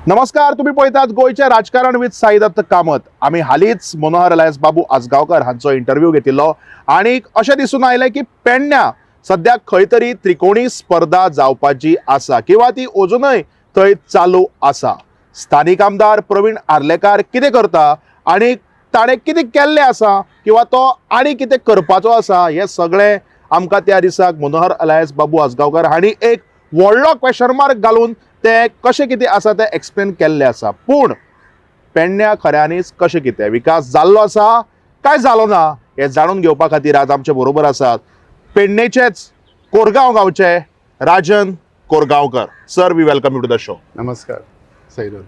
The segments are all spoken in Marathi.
नमस्कार, तुम्ही पळयतात गोयचे राजकारण विथ साई दत्त कामत. आम्ही हालीच मनोहर अलायन्स बाबू आजगावकर हांचो इंटरव्यू घेतिल्लो आणि अशें दिसून आयलें की पेडण्यां सद्या खंय तरी त्रिकोणी स्पर्धा जावपाची आसा किंवा ती अजूनय थंय चालू आसा. स्थानिक आमदार प्रवीण आर्लेकार कितें करता आणि ताणें कितें केल्लें आसा किंवा तो आनी कितें करपाचो आसा हें सगळें आमकां त्या दिसाक मनोहर अलायन्स बाबू आजगावकर हांणी एक व्हडलो क्वेश्चन मार्क घालून ते कशें कितें आसा तें एक्सप्लेन केल्लें आसा. पूण पेडण्यां खऱ्यांनीच कशें कितें विकास जाल्लो आसा काय जालो ना हें जाणून घेवपा खातीर आज आमचे बरोबर आसात पेडणेचेच कोरगांव गांवचे Rajan Korgaonkar. Sir, we welcome you to the show. नमस्कार सैदत.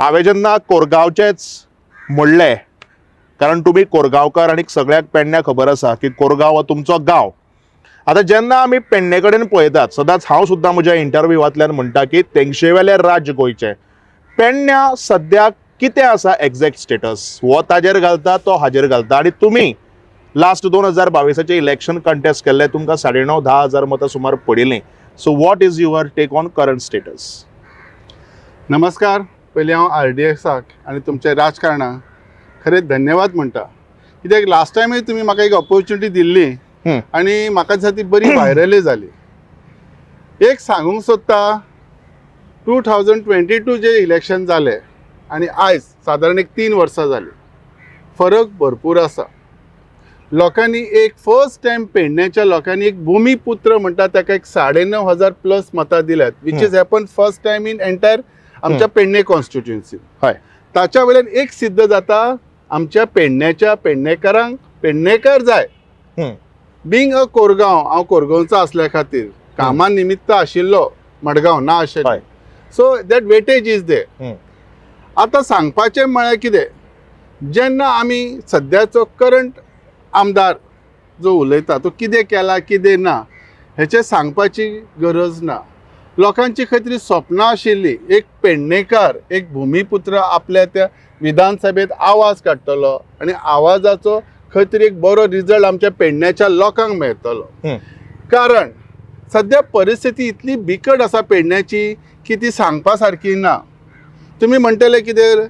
हांवें जेन्ना कोरगांवचेच म्हणलें, कारण तुमी कोरगांवकार आनी सगळ्याक पेडण्यां खबर आसा की कोरगांव हो तुमचो गांव. आतां जेन्ना आमी पेडणे कडेन पळयतात, सदांच हांव सुद्दां म्हज्या इंटरव्यूवांतल्यान म्हणटा की तेंगशेवेलें राज्य गोंयचें. पेडण्यां सद्याक कितें आसा एक्झॅक्ट स्टेटस? हो ताजेर घालता, तो हाजेर घालता. आनी तुमी लास्ट 2022 इलेक्शन कंटेस्ट केल्लें, तुमकां 9,500-10,000 मतां सुमार पडिल्लीं. So what is your take on current status? नमस्कार. पयलीं हांव RDXाक आनी तुमच्या राजकारणाक खरें धन्यवाद म्हणटा. कित्याक लास्ट टायमूय तुमी म्हाका एक ऑपॉर्च्युनिटी दिल्ली आनी म्हाका दिसता ती बरी व्हायरलय जाली. एक सांगूंक सोदता, 2022 जे इलेक्शन जालें आनी आयज सादारण एक 3 वर्सां जालीं, फरक भरपूर आसा. लोकांनी एक फर्स्ट टायम पेडण्याच्या लोकांनी एक भुमिपुत्र म्हणटा ताका एक 9,500+ मतां दिल्यात, which is happen first time in entire आमच्या पेडणे कॉन्स्टिट्युएन्सी. हय, ताच्या वयल्यान एक सिद्ध जाता, आमच्या पेडण्याच्या पेडणेकारांक पेडणेकार जाय. बींग अ कोरगांव, हांव कोरगांवचो आसल्या खातीर कामा निमित्त आशिल्लो, मडगांव ना आशिल्लो, so that weightage is they. आतां सांगपाचें म्हळ्यार कितें, जेन्ना आमी सद्याचो करंट आमदार जो उलयता तो कितें केला कितें ना हेचें सांगपाची गरज ना. लोकांची खंय तरी स्वप्नां आशिल्ली, एक पेडणेकार, एक भुमिपुत्र आपल्या त्या विधानसभेत आवाज काडटलो आनी आवाजाचो खंय तरी एक बरो रिजल्ट आमच्या पेडण्याच्या लोकांक मेळटलो. कारण सद्या परिस्थिती इतली बिकट आसा पेडण्याची की ती सांगपा सारकी ना. तुमी म्हणटले कितें,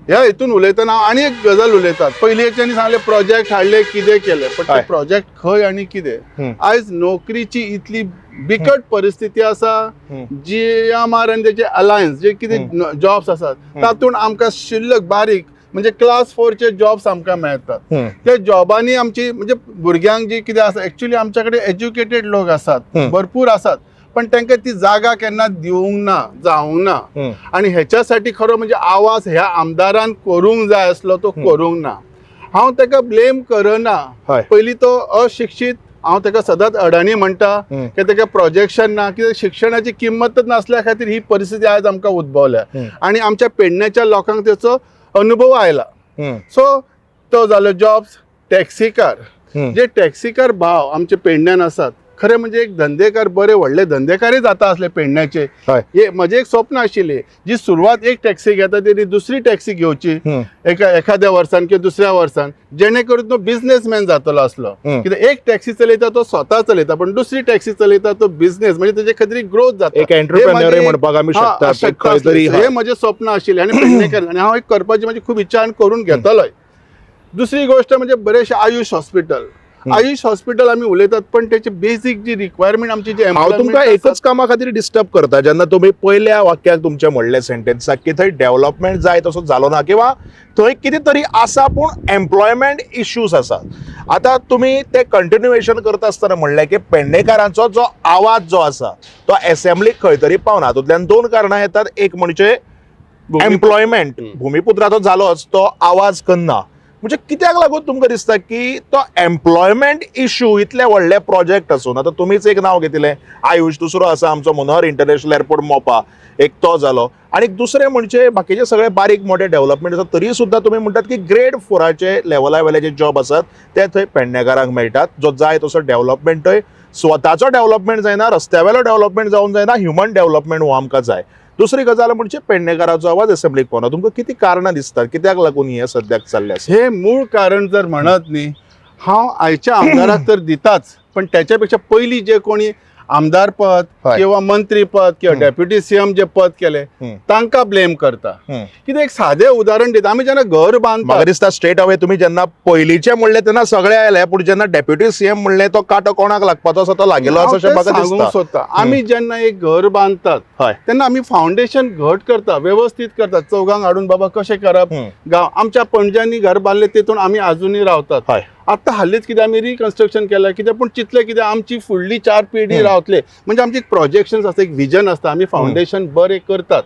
ह्या हितून उलयतना आनी एक गजाल उलयतात, पयलींच्यांनी सांगलें प्रोजेक्ट हाडले, कितें केलें, पण ते प्रोजेक्ट खंय आनी कितें. आयज नोकरीची इतली बिकट परिस्थिती आसा. GMR आनी तेचे अलायन्स जे कितें जॉब्स आसात तातूंत आमकां शिल्लक बारीक म्हणजे क्लास 4चे जॉब्स आमकां मेळटात. त्या जॉबांनी आमची म्हणजे भुरग्यांक जी कितें आसा, एक्चुअली आमच्या कडेन एज्युकेटेड लोक आसात, भरपूर आसात, पण तांकां ती जागा केन्ना दिवंक ना, जावंक ना. आनी हेच्यासाठी खरो म्हणजे आवाज ह्या आमदारान करूंक जाय आसलो, तो करूंक ना. हांव ताका ब्लेम करना. पयलीं तो अशिक्षीत, हांव ताका सदांच अडाणी म्हणटा की ताका प्रोजेक्शन ना, कित्याक शिक्षणाची किंमतच नासल्या खातीर ही परिस्थिती आयज आमकां उद्भवल्या आनी आमच्या पेडण्याच्या लोकांक तेचो अनुभव आयला. सो तो जालो जॉब्स. टॅक्सीकार, जे टॅक्सीकार भाव आमचे पेडण्यान आसात, खरें म्हणजे एक धंदेकार, बरे व्हडले धंदेकारय जाता आसले पेडण्याचे. हे म्हजें एक स्वप्न आशिल्लें, जी सुरवात एक टॅक्सी घेता तेणी दुसरी टॅक्सी घेवची एखाद्या वर्सान किंवा दुसऱ्या वर्सान, जेणे करून तो बिझनेसमॅन जातलो आसलो. कित्याक एक टॅक्सी चलयता तो स्वता चलयता, पण दुसरी टॅक्सी चलयता तो बिझनेस, म्हणजे तेजे खंय तरी ग्रोथ जाता. हे म्हजें स्वप्न आशिल्लें आनी पेडणेकार, आनी हांव एक करपाची म्हजी खूब इच्छा आनी करून घेतलोय. दुसरी गोष्ट म्हणजे बरेचशे आयुष हॉस्पिटल आमी उलयतात, पण त्याची बेसिक जी रिक्वायरमेंट आमची जी हांव तुमकां एकच कामा खातीर डिस्टर्ब करता, जेन्ना तुमी पयल्या वाक्याक तुमच्या म्हणलें सेंटेन्साक की थंय डेव्हलपमेंट जाय तसो जालो ना किंवा थंय कितें तरी आसा पूण एम्प्लॉयमेंट इश्यूज आसात. आतां तुमी ते कंटिन्युएशन करता आसतना म्हणलें की पेडणेकारांचो जो आवाज जो आसा तो असेंब्लीक खंय तरी पावना. हातूंतल्यान 2 कारणां येतात. एक म्हणजे एम्प्लॉयमेंट, भुमिपुत्राचो जालोच, तो आवाज करना. म्हणजे कित्याक लागून तुमकां दिसता की तो एम्प्लॉयमेंट इश्यू इतले व्हडले प्रोजेक्ट आसून, आतां तुमीच एक नांव घेतिलें आयुष, दुसरो आसा आमचो मनोहर इंटरनॅशनल एअरपोर्ट मोपा, एक तो जालो, आनी दुसरें म्हणजे बाकीचे सगळे बारीक मोठे डेव्हलपमेंट आसा, तरी सुद्दां तुमी म्हणटात की ग्रेड 4चे लेवला वयले जे जॉब आसात ते थंय पेडणेकारांक मेळटात. जो जाय तसो डेव्हलपमेंटय, स्वताचो डेव्हलपमेंट जायना, रस्त्यावेलो डेव्हलपमेंट जावंक जायना, ह्युमन डेव्हलपमेंट हो आमकां जाय. दुसरी गजाल म्हणजे पेडणेकाराचो आवाज असेंब्लीक पावना. तुमकां कितें कारणां दिसतात, कित्याक लागून हें सद्याक चल्लें आसा? हे मूळ कारण जर म्हणत न्ही, हांव आयच्या आमदाराक तर दिताच, पण त्याच्यापेक्षा पयलीं जे कोणी आमदार पद हय. किंवा मंत्री पद किंवा डेप्युटी सीएम जे पद केले तांकां ब्लेम करता. कितें एक सादें उदाहरण दिता, आमी जेन्ना घर बांदता म्हाका दिसता स्ट्रेट अवे तुम्ही जेन्ना पयलींचे म्हणले तेन्ना सगळे आयले, पूण जेन्ना डेप्युटी सीएम म्हणले तो कांटो कोणाक लागपाचो असो तो लागेलो हांव अशें तें म्हाका सांगूंक दिसता. सोदता. आमी जेन्ना एक घर बांदतात हय. तेन्ना आमी फावंडेशन घट करता, व्यवस्थीत करतात, चौगांक हाडून बाबा कशें करप. गांव आमच्या पणज्यांनी घर बांदले तेतून आमी अजुनूय रावतात. हय. आतां हालींच कितें आमी रिकन्स्ट्रक्शन केलें कितें, पूण चितलें कितें आमची फुडली 4 पिढी रावतले, म्हणजे आमचे एक प्रोजेक्शन आसता, एक विजन आसता, आमी फावंडेशन बरें करतात.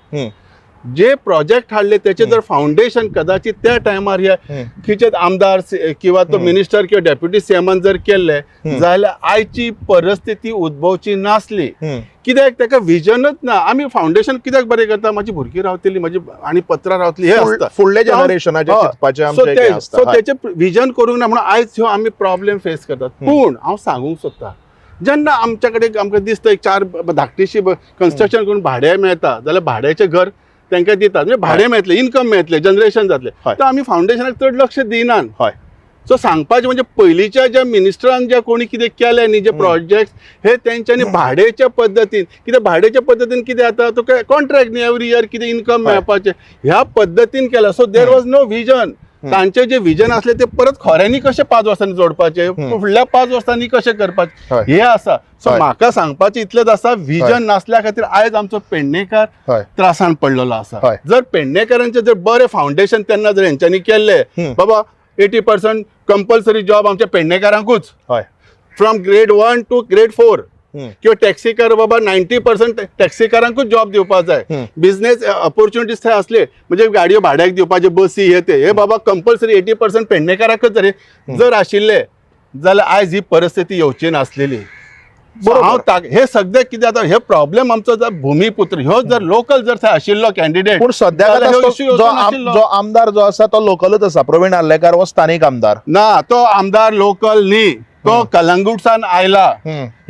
जे प्रोजेक्ट हाडले त्याचे जर फाउंडेशन कदाचित त्या टायमार हे खिचे आमदार किंवा तो मिनिस्टर किंवा डेप्युटी सीएमान जर केले जाल्यार आयची परिस्थिती उद्भवची नासली. कित्याक ताका विजनच ना. आमी फाउंडेशन कित्याक बरें करता, माझी भुरगीं रावतली, माझी आनी पत्रां रावतली, हे आसता फुडल्या जनरेशनाचे चिंतपाचें आमचें हें आसता. सो तेचे विजन करूंक ना म्हणून आयज ह्यो आमी प्रॉब्लेम फेस करतात. पूण हांव सांगूंक सोदता, जेन्ना आमच्या कडेन आमकां दिसता एक 4 धाकटीशी कन्स्ट्रक्शन करून भाड्याक मेळता जाल्यार भाड्याचें घर तांकां दितात, म्हणजे भाडें मेळटलें, इन्कम मेळटलें, जनरेशन जातलें. तर आमी फाउंडेशनाक चड लक्ष दिनात. हय. सो सांगपाचें म्हणजे पयलींच्या ज्या मिनिस्टरान जे कोणी कितें केलें न्ही, जे प्रोजेक्ट हे तेंच्यांनी भाड्याच्या पद्दतीन, कित्याक भाड्याच्या पद्दतीन कितें जाता, तुका कॉन्ट्रॅक्ट न्ही, एवरी इयर कितें इन्कम मेळपाचें ह्या पद्दतीन केला. So there was no vision. तांचे जे विजन असले ते परत खऱ्यांनी कशे 5 वर्सांनी जोडपाचे, फुडल्या 5 वर्सांनी कशे करपाचे, हे आसा. सो म्हाका सांगपाचें इतलेंच आसा, विजन नासल्या खातीर आयज आमचो पेडणेकार त्रासान पडलेलो आसा. जर पेडणेकारांचे जर बरें फाउंडेशन तेन्ना जर हेंच्यांनी केल्ले, बाबा 80% कंपल्सरी जॉब आमच्या पेडणेकारांकूच, फ्रॉम ग्रेड 1 टू ग्रेड 4, किंवा टॅक्सीकार बाबा 90% टॅक्सीकारांकूच जॉब दिवपाक जाय. बिझनेस ऑपॉर्च्युनिटीज थंय असले, म्हणजे गाडयो भाड्याक दिवपाचे, बसी हे बाबा कंपल्सरी 80% पेडणेकारांकच जर आशिल्ले जाल्यार आयज ही परिस्थिती येवची नासलेली. हे सगळे कितें जाता, हे प्रॉब्लेम आमचो जर भूमिपुत्र ह्यो जर लोकल जर थंय आशिल्लो कॅन्डिडेट, पूण सद्याक जो आमदार जो आसा तो लोकलच आसा. प्रवीण आर्लेकर हो स्थानिक आमदार ना, तो आमदार लोकल न्ही, तो कलंगूटसान आयला.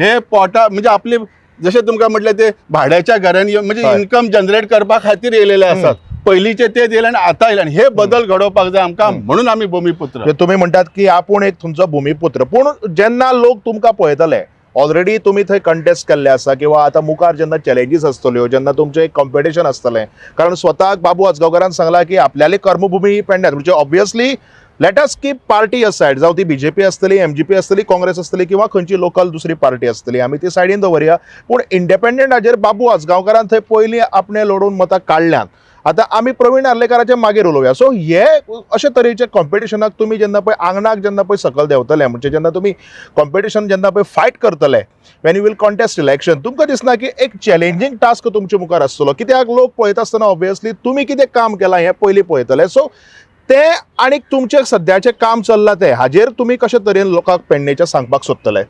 हे पोटा म्हणजे आपले जशें तुमकां म्हटलें ते भाड्याच्या घरांनी म्हणजे इन्कम जनरेट करपा खातीर येयलेले आसात. पयलींचे ते येयले आनी आतां येयले, आनी हे बदल घडोवपाक जाय आमकां, म्हणून आमी भूमिपुत्र. तुम्ही म्हणटात की आपूण एक तुमचो भूमिपुत्र, पूण जेन्ना लोक तुमकां पळयतले, ऑलरेडी तुम्ही थंय कंटेस्ट केल्ले आसा, किंवा आतां मुखार जेन्ना चॅलेंजीस आसतल्यो, जेन्ना तुमचें एक कॉम्पिटिशन आसतलें, कारण स्वताक बाबू आजगांवकारान सांगला की आपल्याली कर्मभूमी पेडण्यात, म्हणजे obviously let us keep party aside, जावं ती बीजेपी आसतली, एमजीपी आसतली, काँग्रेस आसतली, किंवा खंयची लोकल दुसरी पार्टी आसतली, आमी ती सायडीन दवरया. पूण इंडिपेंडंट हाजेर बाबू आजगांवकारान थंय पयलीं आपणे लढून मतां काडल्यात. आतां आमी प्रवीण आर्लेकराचे मागीर उलोवया. सो हे अशे तरेचे कॉम्पिटिशनाक तुमी जेन्ना पळय आंगणाक जेन्ना पळय सकयल देंवतले, म्हणजे जेन्ना तुमी कॉम्पिटिशन जेन्ना पळय फायट करतले, when you will contest election, तुमकां दिसना की एक चॅलेंजींग टास्क तुमचे मुखार आसतलो. कित्याक लोक पळयत आसतना ऑब्वियसली तुमी कितें काम केलां हें पयलीं पळयतले. सो ते आनी तुमचें सद्याचें काम चल्लां तें हाजेर तुमी कशे तरेन लोकांक पेडणेच्या सांगपाक सोदतले?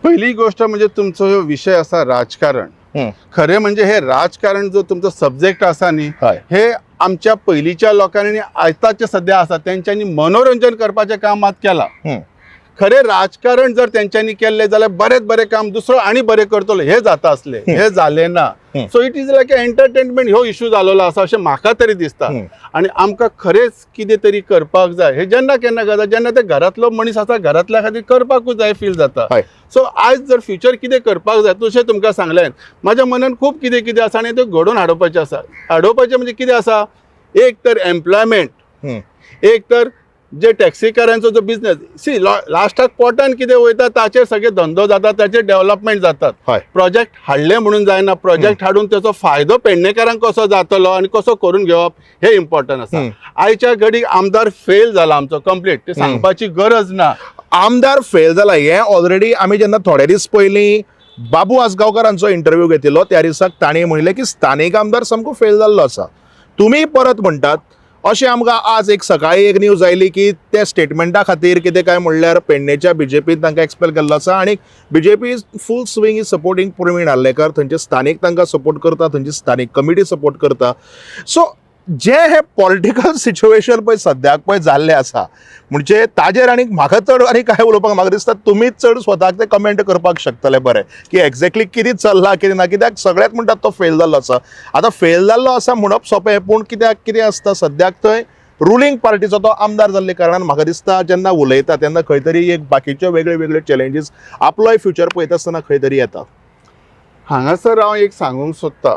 पहिली गोष्ट म्हणजे तुमचो ह्यो विशय आसा राजकारण. खरें म्हणजे हे राजकारण जो तुमचो सब्जेक्ट आसा न्ही, हे आमच्या पयलींच्या लोकांनी आयताचे सध्या आसा तेंच्यांनी मनोरंजन करपाचें काम मात केलां. खरें राजकारण जर तेंच्यांनी केल्लें जाल्यार बरेंच बरें काम दुसरो आनी बरें करतलो, हे जाता आसलें, हे जालें ना. So it is like entertainment ह्यो इश्यू जालोलो आसा अशें म्हाका तरी दिसता. आनी आमकां खरेंच कितें तरी करपाक जाय, हे जेन्ना केन्ना जाता जेन्ना ते घरांतलो मनीस आसा घरांतल्या खातीर करपाकूच जाय फील जाता. सो आयज जर फ्युचर कितें करपाक जाय तशें तुमकां सांगलें, म्हाज्या मनान खूब कितें कितें आसा आनी तें घडोवन हाडोवपाचें आसा. हाडोवपाचें म्हणजे कितें आसा, एक तर एम्प्लॉयमेंट, एक तर जे टॅक्सीकारांचो जो बिझनेस, सी लास्टाक पोटान कितें वयता ताचेर सगळे धंदो जाता, ताचेर डेव्हलपमेंट जातात. प्रोजेक्ट हाडले म्हणून जायना, प्रोजेक्ट हाडून त्याचो फायदो पेडणेकारांक कसो जातलो आनी कसो करून घेवप हे इम्पॉर्टंट आसा. आयच्या घडीक आमदार फेल जाला आमचो कंप्लीट, ते सांगपाची गरज ना. आमदार फेल जाला हें ऑलरेडी आमी जेन्ना थोडे दीस पयलीं बाबू आजगांवकारांचो इंटरव्यू घेतिल्लो त्या दिसाक ताणें म्हणलें की स्थानीक आमदार सामको फेल जाल्लो आसा. तुमी परत म्हणटात अशें आमकां आज एक सकाळी एक न्यूज आयली की त्या स्टेटमेंटा खातीर कितें काय म्हणल्यार पेडणेच्या बीजेपीन तांकां एक्सपेल केल्लो आसा, आनी BJP is full swing is supporting Pravin Arlekar, थंयचे स्थानीक तांकां सपोर्ट करता, थंयची स्थानीक कमिटी सपोर्ट करता. सो जे हे पॉलिटिकल सिच्युएशन पळय सद्याक पळय जाल्लें आसा, म्हणजे ताजेर आनीक म्हाका चड आनी काय उलोवपाक म्हाका दिसता तुमीच चड स्वताक ते कमेंट करपाक शकतले बरें की एक्झॅक्टली कितें चल्लां कितें ना. कित्याक सगळ्यात म्हणटात तो फेल जाल्लो आसा. आतां फेल जाल्लो आसा म्हणप सोंपें, पूण कित्याक कितें आसता सद्याक थंय रुलींग पार्टीचो तो आमदार जाल्ले कारणान म्हाका दिसता जेन्ना उलयता तेन्ना खंय तरी एक बाकीचे वेगळे वेगळे चॅलेंजीस आपलोय फ्युचर पळयता आसतना खंय तरी येता. हांगासर हांव एक सांगूंक सोदतां,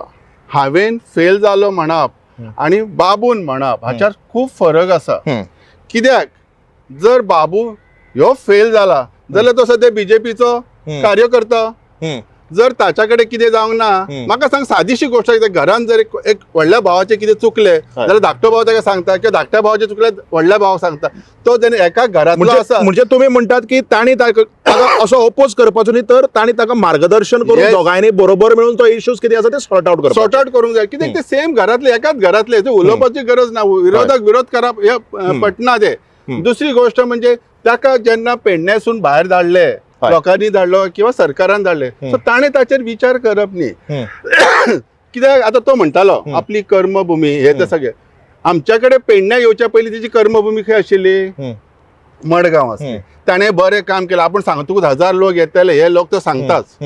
हांवें फेल जालो म्हणप आनी बाबून म्हणप हाच्यार खूब फरक आसा. कित्याक जर बाबू ह्यो फेल जाला जाल्यार तो सद्या बीजेपीचो कार्यकर्ता. जर ताच्या कडेन कितें जावंक ना, म्हाका सांग सादीशी गोश्ट, घरान जर एक व्हडल्या भावाचें कितें चुकलें जाल्यार धाकटो भाव ताका सांगता, किंवा धाकट्या भावाचें चुकलें व्हडल्या भावाक सांगता. तो जेन्ना एका घरांतलो आसा म्हणजे तुम्ही म्हणटात की ताणी ताका असो अपोज करपाचो न्ही, तर ताणी ताका मार्गदर्शन करून दोगांयनी बरोबर मेळून तो इश्यूज कितें आसा ते सॉर्ट आउट करूंक जाय. कित्याक ते सेम घरांतले, एकाच घरांतले, उलोवपाची गरज ना, विरोधाक विरोध करप हे पटना ते. दुसरी गोष्ट म्हणजे ताका जेन्ना पेडण्यासून भायर धाडले, लोकांनी धाडलो किंवा सरकारान धाडले, सो ताणें ताचेर विचार करप न्ही. कित्याक आतां तो म्हणटालो आपली कर्मभूमी हे ते सगळे. आमच्या कडेन पेडण्या येवच्या पयलीं तिची कर्मभूमी खंय आशिल्ली? मडगांव आसली. ताणें बरें काम केलें. आपूण सांगता तुका 1000 लोक येतले, हे लोक तो सांगताच.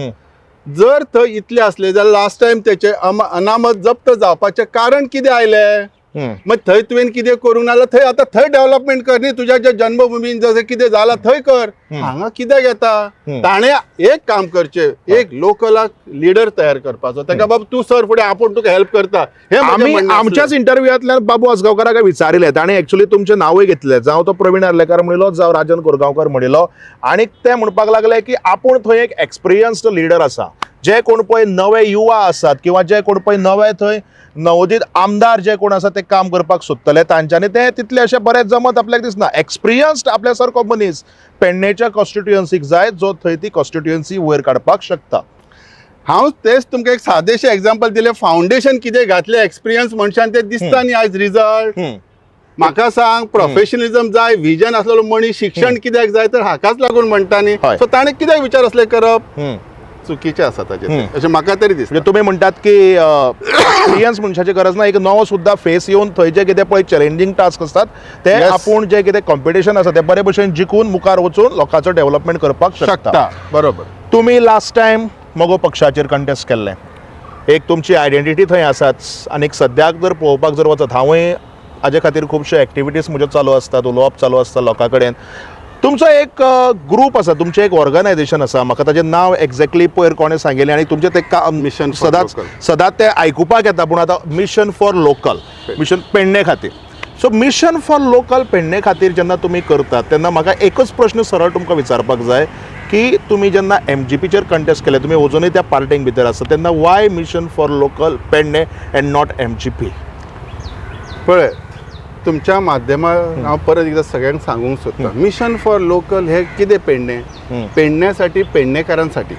जर थंय इतले असले जाल्यार लास्ट टायम तेचे अनामत जप्त जावपाचें कारण कितें आयलें? मग थंय तुवें कितें करूंक ना, थंय आतां थंय डेव्हलपमेंट कर न्ही. तुज्या ज्या जन्मभूमीन जशें कितें जालां थंय कर. हांगा कित्याक येता? ताणें एक काम करचें, एक लोकलाक लिडर तयार करपाचो. ताका बाबा तूं सर फुडें, आपूण तुका हेल्प करता. हे आमी आमच्याच इंटरव्यूंतल्यान बाबू आसगांवकाराक विचारिल्लें, ताणें एक्चुअली तुमचें नांवूय घेतलें. जावं तो प्रवीण आर्लेकर म्हणिल्लो, जावं राजन कोरगांवकर म्हणिल्लो. आनी ते म्हणपाक लागले की आपूण थंय एक एक्सपिरियन्स्ड लिडर आसा. जे कोण पळय नवे युवा आसात किंवा जे कोण पळय नवे थंय नवोदित आमदार जे कोण आसा ते काम करपाक सोदतले, तांच्यांनी ते तितले अशें बरें जमत आपल्याक दिसना. एक्सपिरियन्स्ड आपल्या सारको मनीस पेडणेच्या कॉन्स्टिट्युएन्सीक जाय, जो थंय ती कॉन्स्टिट्युएन्सी वयर काडपाक शकता. हांव तेच तुमकां एक सादेशें एग्जांपल दिलें. फावंडेशन कितें घातलें एक्सपिरियन्स मनशान तें दिसता न्ही आयज रिजल्ट. म्हाका सांग, प्रोफेशनलिझम जाय, विजन आसलेलो मनीस, शिक्षण कित्याक जाय, तर हाकाच लागून म्हणटा न्ही. सो ताणें कित्याक विचार असले करप? चुकीचे आसा ताचे, अशें म्हाका तरी दिसता. म्हणजे तुम्ही म्हणटात की एक्सपिरियन्स मनशाची गरज ना, एक नवो सुद्धा फेस येवन थंय जे कितें पळय चॅलेंजींग टास्क आसतात ते आपूण जे कितें कॉम्पिटिशन आसा ते बरे भशेन जिखून मुखार वचून लोकांचो डेव्हलपमेंट करपाक शकता. बरोबर. तुम्ही लास्ट टायम मोगो पक्षाचेर कंटेस्ट केल्लें, एक तुमची आयडेंटिटी थंय आसाच. आनी सद्याक जर पळोवपाक जर वचत, हांवूय हाजे खातीर खुबशे एक्टिविटीज म्हज्यो चालू आसतात, उलोवप चालू आसता लोकां कडेन. तुमचो एक ग्रुप आसा, तुमचें एक ऑर्गनायझेशन आसा, म्हाका ताचें नांव एक्झॅक्टली पयर कोणें सांगिल्लें, आनी तुमचें तें मिशन सदांच तें आयकुपाक येता. पूण आतां mission for local, mission Pednem खातीर. So mission for local Pednem खातीर जेन्ना तुमी करतात तेन्ना म्हाका एकच प्रश्न सरळ तुमकां विचारपाक जाय की तुमी जेन्ना MGPचेर कंटेस्ट केले, तुमी अजुनूय त्या पार्टेक भितर आसा, तेन्ना why mission for local Pernem and not MGP? पळय, तुमच्या माध्यमांत हांव परत एकदां सगळ्यांक सांगूंक सोदतां, मिशन फॉर लोकल हे कितें पेडणे? पेडण्यासाठी, पेडणेकारांसाठी.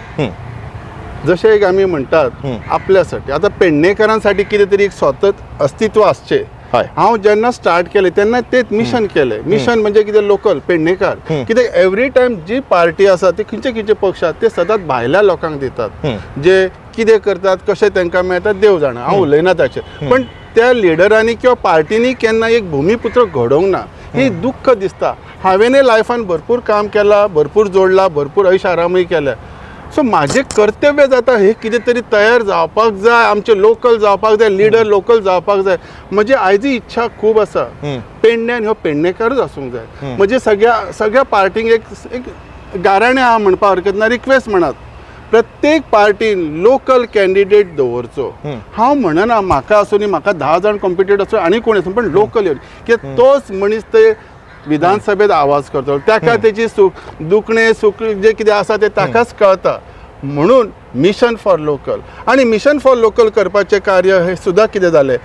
जशें एक आमी म्हणटात आपल्यासाठी. आतां पेडणेकारांसाठी कितें तरी एक स्वतंत्र अस्तित्व आसचें. हांव जेन्ना स्टार्ट केलें तेन्ना तेच मिशन केलें. मिशन म्हणजे कितें? लोकल, पेडणेकार. कित्याक एवरी टायम जी पार्टी आसा ती खंयचे खंयचे पक्ष आसात ते सदांच भायल्या लोकांक दितात, जे कितें करतात, कशें तांकां मेळटा देव जाणा. हांव उलयना ताचेर, पण त्या लिडरांनी किंवा पार्टीनी केन्ना एक भुमिपुत्र घडोवंक ना, ही दुख्ख दिसता. हांवेंय लायफान भरपूर काम केलां, भरपूर जोडला, भरपूर ऐश आरामूय केल्या. सो म्हाजें कर्तव्य जाता हे कितें तरी तयार जावपाक जाय, आमचे लोकल जावपाक जाय, लिडर लोकल जावपाक जाय. म्हजी आयजूय इच्छा खूब आसा, पेडण्यान ह्यो पेडणेकारच आसूंक जाय. म्हणजे सगळ्या पार्टींक एक गाराणें आहा म्हणपाक हरकत ना, रिक्वेस्ट म्हणत, प्रत्येक पार्टीन लोकल कॅन्डिडेट दवरचो. हांव म्हणना म्हाका आसूं, म्हाका 10 जाण कॉम्पिटेट आसूं, आनी कोण आसूं, पण लोकल येवन, कित्याक तोच मनीस ते विधानसभेत आवाज करतो, ताका तेची दुखणें सुख जे कितें आसा ते ताकाच कळटा. म्हणून मिशन फॉर लोकल. आनी मिशन फॉर लोकल करपाचें कार्य हे सुद्दां कितें जालें,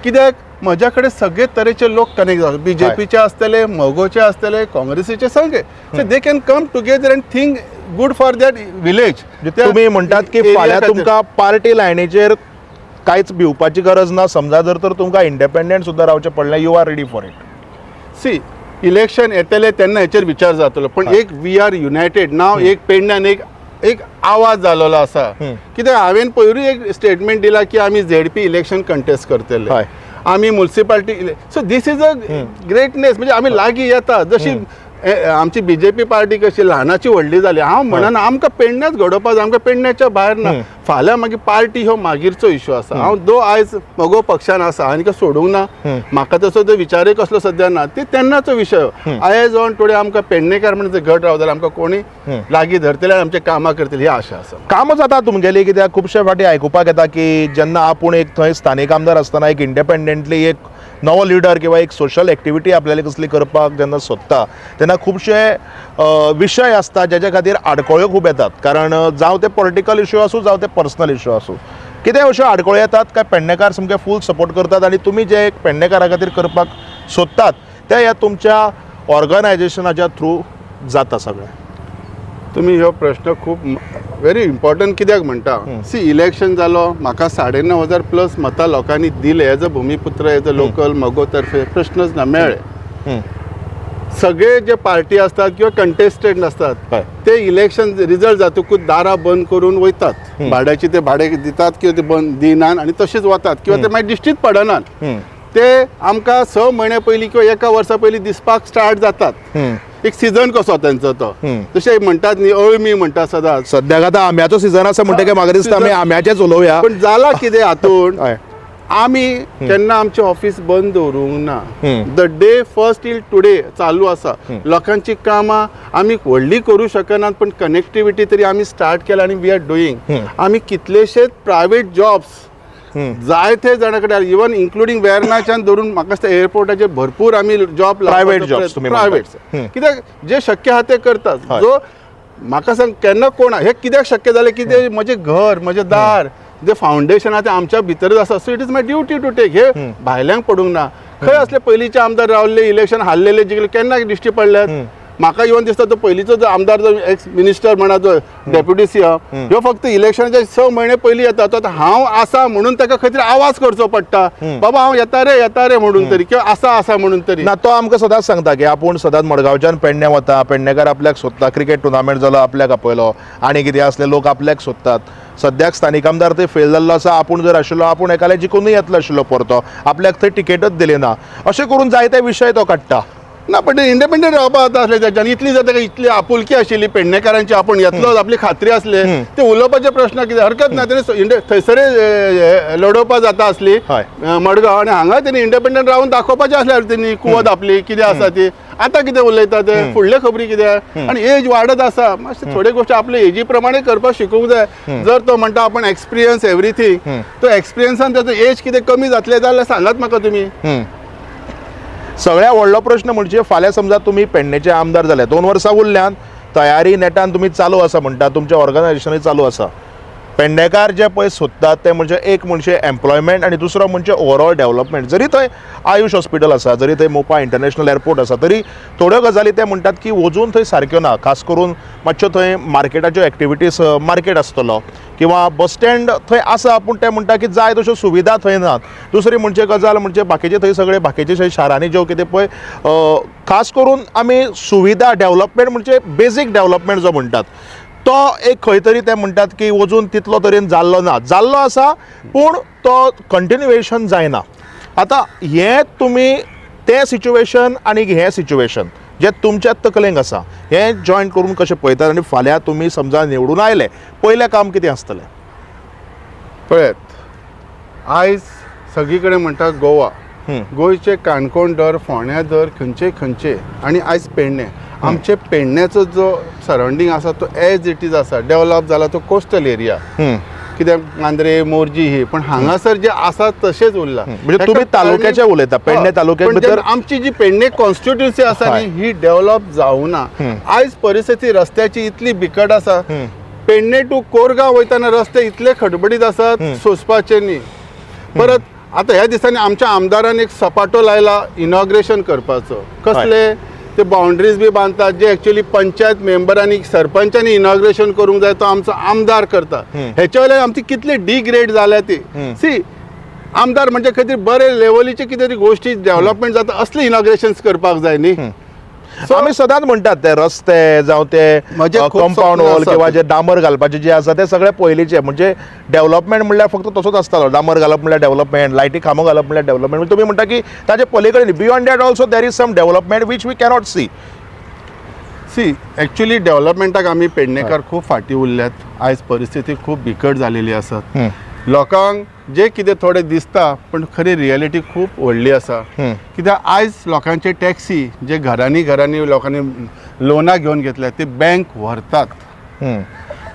कित्याक म्हज्या कडेन सगळे तरेचे लोक कनेक्ट जातात. BJPचे आसतले, मोगोचे आसतले, काँग्रेसीचे, सगळे. So they can come together and think good for that village. तुम्ही म्हणटात की फाल्यां तुमकां पार्टी लायनीचेर कांयच भिवपाची गरज ना. समजा जर तर तुमकां इंडिपेंडंट सुद्दां रावचें पडलें, you are ready for it. See, election येतले तेन्ना हेचेर विचार जातलो, पण एक वी आर युनायटेड नाव. एक पेडण्यान एक आवाज जाल्लो आसा. कित्याक हांवें पयरूय एक स्टेटमेंट दिला की आमी ZP इलेक्शन कंटेस्ट करतले, आमी municipality. So this is a greatness. म्हणजे आमी लागीं येता. जशी आमची BJP पार्टी कशी ल्हानाची व्हडली जाली हांव म्हणना आमकां पेडण्याच घडोवपाक जाय आमकां पेडण्याच्या भायर ना फाल्यां मागीर पार्टी ह्यो मागीरचो इश्यू आसा हांव दो आयज म्हगो पक्षान आसा आनी सोडूंक ना म्हाका तसो जो विचारय कसलो सद्या ना ती तेन्नाचो विशय आयज ऑन टुडे आमकां पेडणेकार म्हणजे घट रावतले आमकां कोणी लागीं धरतले आनी आमचे कामां करतले ही आशा आसा कामां जाता तुमगेली कित्याक खुबशे फाटी आयकुपाक येता की जेन्ना आपूण एक थंय स्थानीक आमदार आसतना एक इंडिपेंडंटली एक नवो लिडर किंवा एक सोशल एक्टिविटी आपल्याला कसली करपाक जेन्ना सोदता तेन्ना खुबशे विशय आसता जेच्या खातीर आडखळ्यो खूब येतात कारण जावं ते पॉलिटिकल इश्यू आसूं जावं ते पर्सनल इश्यू आसूं कितें अश्यो आडखळ्यो येतात काय पेडणेकार सामके फूल सपोर्ट करतात आनी तुमी जे एक पेडणेकारा खातीर करपाक सोदतात ते ह्या तुमच्या ऑर्गनायझेशनाच्या थ्रू जाता सगळें तुमी हो प्रश्न खूब व्हेरी इम्पॉर्टंट कित्याक म्हणटा सी इलेक्शन जालो म्हाका 9,500 प्लस मतां लोकांनी दिले एज अ भुमिपुत्र एज अ लोकल मगो तर्फे प्रश्नच ना मेळ्ळे सगळे जे पार्टी असतात किंवा कंटेस्टंट असतात ते इलेक्शन रिजल्ट जातकूच दारां बंद करून वयतात भाड्याची ते भाडे दितात किंवा ते बंद दिनात आनी तशेंच वतात किंवा ते मागीर दिश्टीच पडनात ते आमकां 6 म्हयने पयलीं किंवा 1 वर्सा पयलीं दिसपाक स्टार्ट जातात एक सीझन कसो तेंचो तो तशें म्हणटात न्ही अळमी म्हणटा सदांच सद्याक आतां आंब्याचो सीझन आसा म्हणटकीर म्हाका दिसता आमी आंब्याचेच उलोवया पण जाला कितें हातून आमी केन्ना आमचें ऑफिस बंद दवरूंक ना the day first till today चालू आसा लोकांची कामां आमी व्हडली करूं शकनात पण कनेक्टिविटी तरी आमी स्टार्ट केला आनी वी आर डुईंग आमी कितलेशेच प्रायवेट जॉब्स जायते जाणा कडेन इवन इन्क्लुडींग वेर्नाच्यान धरून म्हाका दिसता एअरपोर्टाचे भरपूर आमी जॉब प्रायवेट जॉब्स प्रायवेट कित्याक जे शक्य आहा ते करतात जो म्हाका सांग केन्ना कोण हे कित्याक शक्य जालें कितें म्हजें घर म्हजें दार जे फावंडेशन आहा तें आमच्या भितरच आसा so it is my duty to take हे भायल्यांक पडूंक ना खंय असले पयलींचे आमदार रावल्ले इलेक्शन हारलेले जिखले केन्ना दिश्टी पडल्यात म्हाका इवन दिसता तो पयलींचो जो आमदार जो एक्स मिनिस्टर म्हणा जो डेप्युटी सीएम ह्यो फक्त इलेक्शनाचे 6 म्हयने पयलीं येता तो हांव आसा म्हणून ताका खंय तरी आवाज करचो पडटा बाबा हांव येता रे म्हणून तरी किंवा आसा म्हणून तरी ना तो आमकां सदांच सांगता की आपूण सदांच मडगांवच्यान पेडणे वता पेडणेकार आपल्याक सोदता क्रिकेट टुर्नामेंट जालो आपल्याक आपयलो आनी कितें असले लोक आपल्याक सोदतात सद्याक स्थानीक आमदार थंय फेल जाल्लो आसा आपूण जर आशिल्लो आपूण एकाले जिखूनय येतलो आशिल्लो परतो आपल्याक थंय टिकेटच दिली ना अशें करून जायते विशय तो काडटा ना पण इंडिपेंडंट रावपाक जाता आसले त्याच्यान इतली जाता इतली आपुलकी आशिल्ली पेडणेकारांची आपण येतलो आपली खात्री असले ते उलोवपाचे प्रश्न कितें हरकत ना तेणे थंयसरे लडोवपाक जाता आसली मडगांव आनी हांगा तेणी इंडिपेंडंट रावन दाखोवपाचें आसलें तेणी कुवत आपली कितें आसा ती आतां कितें उलयता ते फुडले खबरी कितें आनी एज वाडत आसा मातशें थोडे गोश्टी आपले एजी प्रमाणे करपाक शिकूंक जाय जर तो म्हणटा आपण एक्सपिरियन्स एवरीथींग तो एक्सपिरियन्सान ताचो एज कितें कमी जातलें जाल्यार सांगात म्हाका तुमी सगळ्या व्हडलो प्रश्न म्हणजे फाल्यां समजा तुम्ही पेडणेचे आमदार जाले 2 वर्सां उरल्यान तयारी नेटान तुम्ही चालू आसा म्हणटा तुमचें ऑर्गनायझेशनूय चालू आसा पेडणेकार जे पळय सोदतात ते म्हणजे एक म्हणजे एम्प्लॉयमेंट आनी दुसरो म्हणजे ओवरऑल डेव्हलपमेंट जरी थंय आयुष हॉस्पिटल आसा जरी थंय मोपा इंटरनॅशनल एअरपोर्ट आसा तरी थोड्यो गजाली ते म्हणटात की वचून थंय सारक्यो ना खास करून मातश्यो थंय मार्केटाच्यो एक्टिविटीज मार्केट आसतलो किंवा बस स्टँड थंय आसा पूण ते म्हणटा की जाय तश्यो सुविधा थंय नात दुसरी म्हणजे गजाल म्हणजे बाकीचे थंय सगळे बाकीचे शारांनी ज्यो कितें पळय खास करून आमी सुविधा डेव्हलपमेंट म्हणजे बेजीक डेव्हलपमेंट जो म्हणटात तो एक खंय तरी ते म्हणटात की वचून तितलो तरेन जाल्लो ना जाल्लो आसा पूण तो कंटिन्युएशन जायना आतां हें तुमी तें सिच्युएशन आनी हें सिच्युएशन जे तुमच्या तकलेंत आसा हें जॉयन करून कशें पळयतात आनी फाल्यां तुमी समजा निवडून आयले पयलें काम कितें आसतलें पळयात आयज सगळी कडेन म्हणटा गोवा गोंयचे काणकोण धर फोंड्या धर खंयचे आनी आयज पेडणे आमचे पेडण्याचो जो सरावंडींग आसा तो एज इट इज आसा डेव्हलप जाला तो कोस्टल एरिया कित्याक मांद्रे मोरजी ही पण हांगासर जे आसा तशेंच उरला म्हणजे तुमी तालुक्याचे उलयता पेडणे तालुक्यात भितर आमची जी पेडणे कॉन्स्टिट्युन्सी आसा न्ही ही डेव्हलप जावना आयज परिस्थिती रस्त्याची इतली बिकट आसा पेडणे टू कोरगांव वयताना रस्ते इतले खडबडीत आसात सोंसपाचे न्ही परत आता ह्या दिसांनी आमच्या आमदारान एक सपाटो लायला इनॉग्रेशन करपाचो कसले ते बाउंड्रीज बी बांधतात जे एक्चुअली पंचायत मेंबरांनी सरपंचांनी इनॉग्रेशन करूंक जाय तो आमचो आमदार करता हेच्या वेळेला आमची कितली डिग्रेड जाल्या ती सी आमदार म्हणजे खंय तरी बरे लेवलीचे कितें तरी गोश्टी डेव्हलपमेंट जाता असले इनॉग्रेशन्स करपाक जाय न्ही आमी सदांच म्हणटात ते रस्ते जावं ते कंपाऊंड वॉल किंवा जे डांबर घालपाचे जे आसा ते सगळे पयलींचे म्हणजे डेव्हलपमेंट म्हणल्यार फक्त तसोच आसतालो डांबर घालप म्हणल्यार डेव्हलपमेंट लायटी खांबो घालप म्हणल्यार डेव्हलपमेंट तुमी म्हणटा की ताचे पलीकडे beyond that also there is some development which we cannot see see actually डेव्हलपमेंटाक आमी पेडणेकार खूब फाटीं उरल्यात. आयज परिस्थिती खूब बिकट जालेली आसा. लोकांक जे कितें थोडें दिसता पण खरी रियलिटी खूब व्हडली आसा. कित्याक आयज लोकांचे टॅक्सी जे घरांनी लोकांनी लोनां घेवन घेतल्या ते बँक व्हरतात.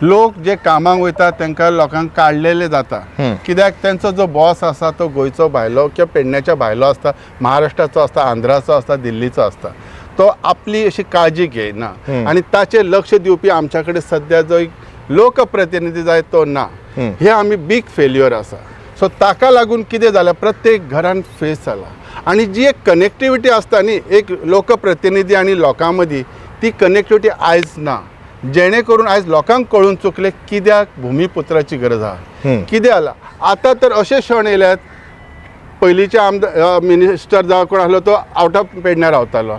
लोक जे कामाक वयतात तांकां लोकांक काडलेले जाता. कित्याक तांचो जो बॉस आसा तो गोंयचो भायलो किंवा पेडण्याच्या भायलो आसता, महाराष्ट्राचो आसता, आंध्राचो आसता, दिल्लीचो आसता. तो आपली अशी काळजी घेयना आनी ताचेर लक्ष दिवपी आमच्या कडेन सद्या जो एक लोकप्रतिनिधी जाय तो ना. हे आमी बीग फेल्युअर आसा. सो ताका लागून कितें जालां, प्रत्येक घरान फेस जाला. आनी जी एक कनेक्टिविटी आसता न्ही एक लोकप्रतिनिधी आनी लोकां मदीं, ती कनेक्टिविटी आयज ना. जेणे करून आयज लोकांक कळून चुकले कित्याक भुमिपुत्राची गरज आहा. कितें जाला आतां तर अशे क्षण येयल्यात, पयलींचे आमदार मिनिस्टर जावं कोण आसलो तो आवट ऑफ पेडण्यां रावतालो.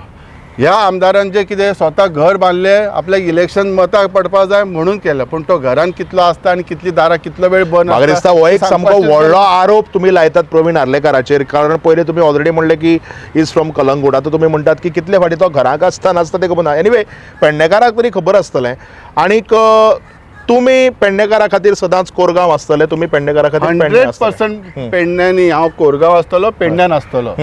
ह्या आमदारान जे कितें स्वता घर बांदले, आपल्याक इलेक्शन मतां पडपा जाय म्हणून केलें, पूण तो घरान कितलो आसता आनी कितली दारां कितलो वेळ बंद म्हाका दिसता हो एक सामको व्हडलो आरोप तुम्ही लायतात प्रवीण आर्लेकराचेर. कारण पयलीं तुमी ऑलरेडी म्हणलें की इज फ्रॉम कलंगूट. आतां तुमी म्हणटात की कितले फाटी तो घराक आसता नासता तें खबर ना. एनिवे पेडणेकाराक तरी खबर आसतलें. आनीक तुमी पेडणेकारा खातीर सदांच कोरगांव आसतले. तुमी पेडणेकारा खातीर 100% पेडण्यांनी हांव कोरगांव आसतलो, पेडण्यान आसतलो.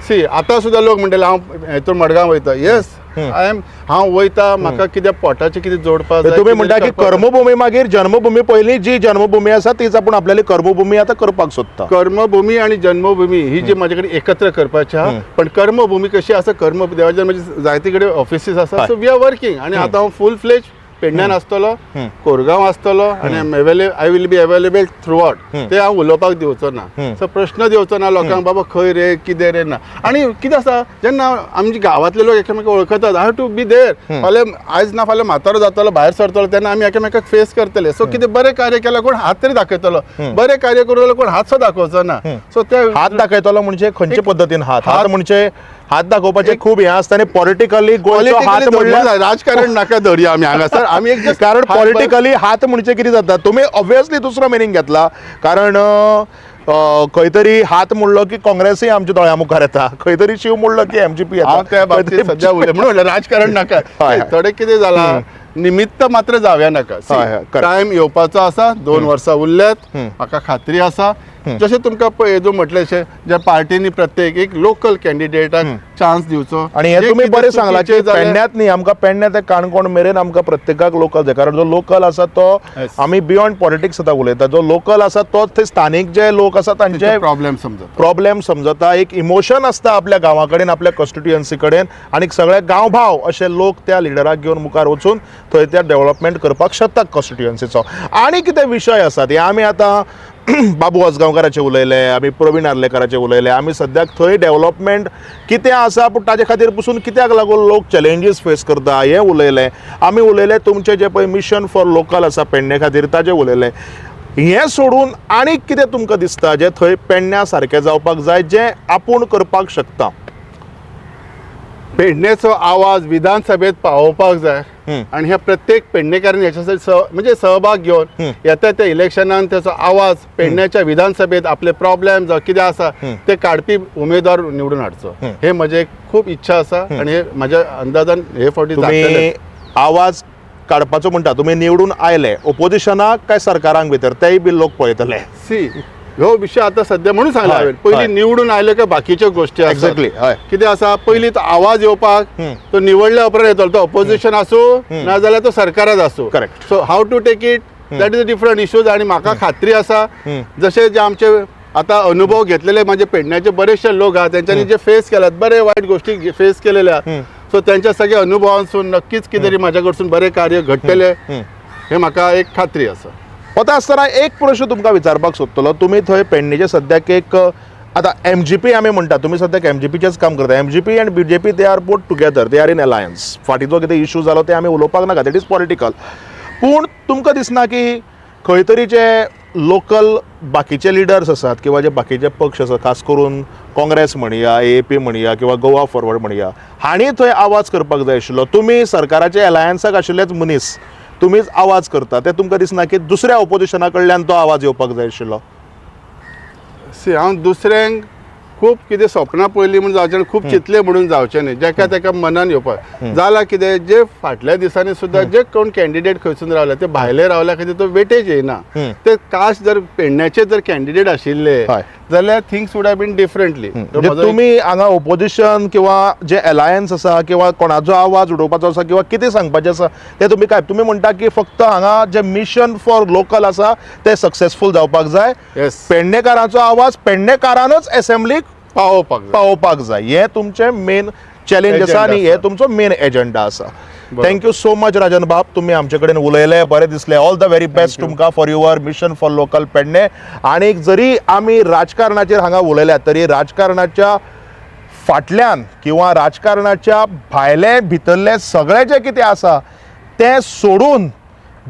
सी आतां सुद्दां लोक म्हणटले हांव हेतून मडगांव वयता. येस हांव वयता, म्हाका कितें पोटाचें कितें जोडपा जाय. तुमी म्हणटा की कर्मभूमी मागीर जन्मभूमी, पयलीं जी जन्मभूमी आसा तीच आपूण आपल्याली कर्मभूमी आतां करपाक सोदता. कर्मभूमी आणि जन्मभूमी ही जी माझ्या कडेन एकत्र करपाची आहा. पण कर्मभूमी कशी आसा, कर्म देवाच्या म्हणजे जायते कडेन ऑफिसीस आसा. So we are working. आनी आतां हांव फूल फ्लेज पेडण्यान आसतलो, कोरगांव आसतलो आनी I will be available through out. ते हांव उलोवपाक दिवचो ना. सो प्रश्न दिवचो ना लोकांक बाबा खंय रे कितें रे ना. आनी कितें आसा, जेन्ना आमचे गांवांतले लोक एकामेकाक वळखतात, I have to be there. फाल्यां आयज ना फाल्यां म्हातारो जातलो, भायर सरतलो, तेन्ना आमी एकामेकाक फेस करतले. सो कितें बरें कार्य केलां कोण हात तरी दाखयतलो, बरें कार्य करूं कोण हात सुद्दां दाखोवचो ना. सो ते हात दाखयतलो म्हणजे खंयचे पद्दतीन हात म्हणजे हात दाखोवपाचे खूब हे आसता. आनी पॉलिटिकली गोंयचो हात म्हणल्यार राजकारण नाका धरया आमी हांगासर. आमी एक कारण पॉलिटिकली हात म्हणजे कितें जाता, तुमी ऑब्वियसली दुसरो मिनींग घेतला. कारण खंय तरी हात म्हणलो की काँग्रेसय आमच्या दोळ्या मुखार येता, खंय तरी शिव म्हणलो की एमजीपी येता. हांव त्या बाबतींत सद्या उलय म्हणून राजकारण नाका. थोडे कितें जाला, निमित्त मात्र जावया नाका. टायम येवपाचो आसा, 2 वर्सां उरल्यात. म्हाका खात्री आसा जशें तुमकां हेतून म्हटलें ज्या पार्टीनी प्रत्येक एक लोकल कॅन्डिडेटाक चान्स दिवचो. आणि हे तुम्ही बरें सांगला की पेडण्यात न्ही, आमकां पेडण्यात ते काणकोण मेरेन आमकां प्रत्येकाक लोकल जाय. कारण जो लोकल आसा तो आमी बियॉन्ड पॉलिटिक्स आतां उलयता. जो लोकल आसा तोच थंय स्थानीक जे लोक आसा तांचे प्रॉब्लेम समजता. एक इमोशन आसता आपल्या गांवा कडेन, आपल्या कॉन्स्टिट्युएन्सी कडेन. आनी सगळे गांवभाव अशे लोक त्या लिडराक घेवन मुखार वचून थंय त्या डेव्हलपमेंट करपाक शकतात कॉन्स्टिट्युएन्सीचो. आनी कितें विशय आसात हे आमी आतां बाबू आजगांवकाराचे उलयले, आमी प्रवीण आर्लेकराचे उलयले. आमी सद्याक थंय डेव्हलपमेंट कितें आसा पूण ताचे खातीर पसून कित्याक लागून लोक चॅलेंजीस फेस करता हें उलयलें. आमी उलयले तुमचें जें पळय मिशन फॉर लोकल आसा पेडणे खातीर ताजें उलयलें. हें सोडून आनीक कितें तुमकां दिसता जें थंय पेडण्या सारकें जावपाक जाय, जें आपूण करपाक शकता? पेडणेचो आवाज विधानसभेत पावोवपाक जाय. आणि ह्या प्रत्येक पेडणेकारांनी याच्यासाठी म्हणजे सहभाग घेऊन येता त्या इलेक्शनान त्याचा आवाज पेडण्याच्या विधानसभेत आपले प्रॉब्लेम जावं कितें आसा ते काडपी उमेदवार निवडून हाडचो. हे म्हजे खूब इच्छा आसा आणि हे म्हाज्या अंदाजान हे फावटी जातले. आवाज काडपाचो म्हणटा तुमी निवडून आयले, ओपोजिशनाक काय सरकारांक भितर तेय बी लोक पळयतले. सी ह्यो विशय आता सध्या म्हणून सांगला हांवें. पयलीं निवडून आयले काय बाकीच्यो गोष्टी एक्झॅक्टली कितें आसा, पयलीं तो आवाज येवपाक तो निवडल्या उपरांत येतलो. तो ऑपोजिशन आसूं ना जाल्यार तो सरकारात आसूं. Correct. So how to take it that is a different issues. आणि म्हाका खात्री आसा जशे जे आमचे आता अनुभव घेतलेले माझे पेडण्याचे बरेचसे लोक आहात त्यांच्यानी जे फेस केल्यात, बरे वाईट गोष्टी फेस केलेल्या. सो त्यांच्या सगळ्या अनुभवांसून नक्कीच कितें तरी म्हाज्या कडसून बरे कार्य घडटले हे म्हाका एक खात्री आसा. वता आसतना एक प्रश्न तुमकां विचारपाक सोदतलो. तुमी थंय पेडणेचे सद्याक एक आतां एमजीपी आमी म्हणटा, तुमी सद्याक एमजीपीचेच काम करता. MGP and BJP they are both together, they are in alliance. फाटीचो कितें इश्यू जालो ते आमी उलोवपाक नाका, दॅट इज पॉलिटिकल. पूण तुमकां दिसना की खंय तरी जे लोकल बाकीचे लिडर्स आसात किंवा जे बाकीचे पक्ष आसात, खास करून काँग्रेस म्हणया, AAP म्हणया किंवा गोवा फॉरवर्ड म्हणया, हांणी थंय आवाज करपाक जाय आशिल्लो. तुमी सरकाराचे अलायन्साक आशिल्लेच मनीस, तुमीच आवाज करता. ते तुमकां दिसना की दुसऱ्या ऑपोजिशना कडल्यान तो आवाज येवपाक जाय आशिल्लो? सी हांव दुसऱ्यांक खूब कितें स्वप्नां पळयलीं म्हणून जावचें आनी खूब चिंतलें म्हणून जावचें न्ही जेका तेका मनान येवपाक जालां कितें जे फाटल्या दिसांनी सुद्दां जे कोण कॅन्डिडेट खंयसून रावले ते भायले रावल्या खातीर तो वेटेज येना ते कास्ट जर पेडण्याचे जर कॅन्डिडेट आशिल्ले हय. जाल्यार things would have been differently म्हणजे तुम्ही हांगा ओपोजिशन किंवा जे अलायन्स आसा किंवा कोणाचो आवाज उडोवपाचो आसा किंवा कितें सांगपाचें आसा ते तुम्ही म्हणटा की फक्त हांगा जे मिशन फॉर लोकल आसा ते सक्सेसफूल जावपाक जाय येस पेडणेकारांचो आवाज पेडणेकारानच असेंब्लीक पावोवपाक जाय हे तुमचे मेन चॅलेंज आसा आणि हे तुमचो मेन एजेंडा आसा थँक्यू सो मच राजन बाब तुम्ही आमचे कडेन उलयले बरें दिसलें ऑल द व्हेरी बेस्ट तुमकां for your mission for local Pernem आणि जरी आमी राजकारणाचेर हांगा उलयल्यात तरी राजकारणाच्या फाटल्यान किंवा राजकारणाच्या भायले भितरले सगळे जे कितें आसा तें सोडून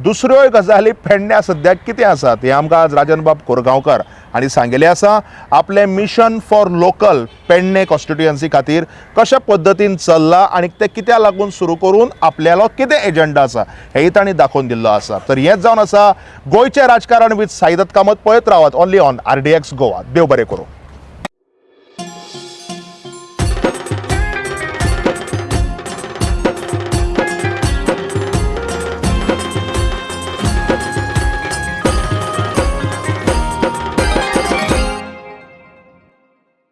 दुसऱ्यो गजाली पेडण्या सद्याक कितें आसात हे आमकां आज राजन बाब कोरगांवकर हांणी सांगिल्लें आसा आपलें mission for local Pernem constituency खातीर कशा पद्दतीन चल्लां आनी तें कित्याक लागून सुरू करून आपल्यालो कितें एजेंडा आसा हेंय तांणी दाखोवन दिल्लो आसा तर हेंच जावन आसा गोंयचें राजकारण विथ साईदत्त कामत पळयत रावात ओन्ली ऑन RDX गोवा देव बरें करूं